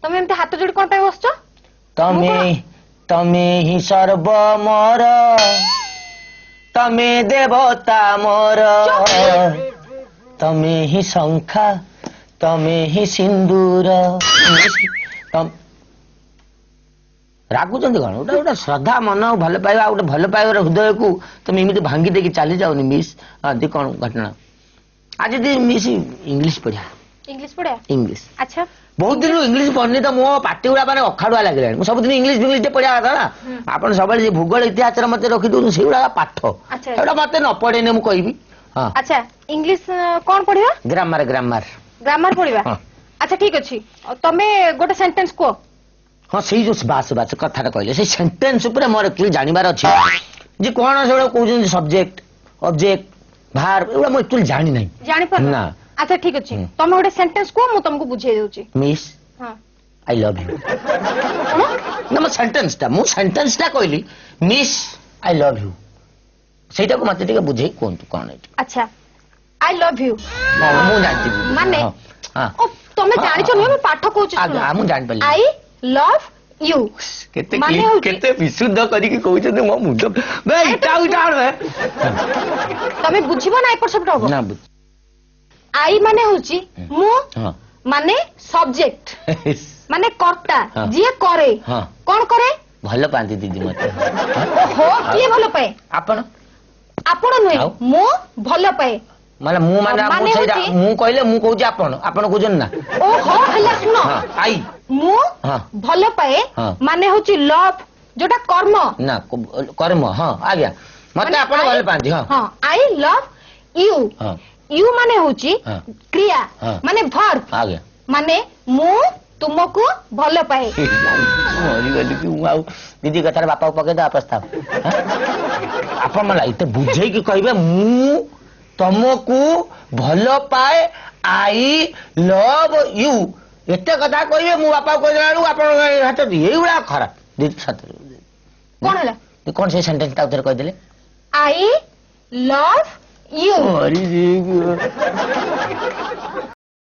तमे एमते हाथ जोड़ी कोन पे बसछो तमे ही सर्व मोर तमे देवता मोर तमे ही शंखा तमे ही सिंदूर रागुचंदी कौन गोटे गोटे श्रद्धा मन भल पाइबा गोटे भल पाइबार हृदय को तुम एमती भांगी देकी चली जाऊनी मिस दी कौन घटना आज दी मिस इंग्लिश पढ़िया इंग्लिश अच्छा बहुत दिन इंग्लिश पढ़नी तो मो पार्टी गुड़ा मैंने अखाड़ुआ लगे सब दिन इंग्लिश इंग्लिश पढ़िया कथा ना आप सब भूगोल इतिहास मत रखी दूँ से पाठ मत न पढ़ेने मुझे कहबी अच्छा इंग्लिश कौन पढ़िया ग्रामर ग्रामर ग्रामर पढ़िया अच्छा ठीक अच्छी तमे गोटे सेंटेंस को हाँ से जो बास बास कथा कहले से सेंटेंस ऊपर मोर एक्चुअली जानिबार अछि जे कोन से कहउछन सब्जेक्ट ऑब्जेक्ट भार एवडा मो एक्चुअली जानि नै जानि पर ना अच्छा ठीक अछि तमे गोटे सेंटेंस को मु तुमको बुझे देउछि मिस हां आई लव यू ना मो सेंटेंस ता कहली मिस आई लव यू सेटा को मते टिके बुझे कोन कोन है अच्छा आई लव यू मु जानती माने हां ओ तमे जानि छ मु पाठ कहउछि आ मु जान पली आई लव यू केते विशुद्ध करी के कहउछ मो मुंड बे इटा उठा तमे बुझिबो ना एपर सब हो ना बुझ आई माने होची मु माने सब्जेक्ट माने कर्ता जे करे कोन करे भलो पांती दीदी मते हो किए भलो पाए आपण आपण नुई मु भलो पाए माने मु माने सेटा मु कहले मु कहूची आपण कहउछन ना ओ हो हला सुनो आई मु भलो पाए माने होची लव जोटा कर्म ना कर्म हां आ गया मते आपण भलो पांती हां आई लव यू यू माने होची क्रिया माने वर्ब आ गया माने मु तुमको भलो पाए मरी गली कि आउ दीदी कथार बापा पके दा प्रस्ताव आपण मला इते बुझे कि कहबे मु तुमको भलो पाए आई लव यू एते कथा कहबे मु बापा कह देलाडू आपण हाथ एइबा खराब दीदी सत कोन हला कौन से सेंटेंस ता उधर कह देले आई लव यू अरे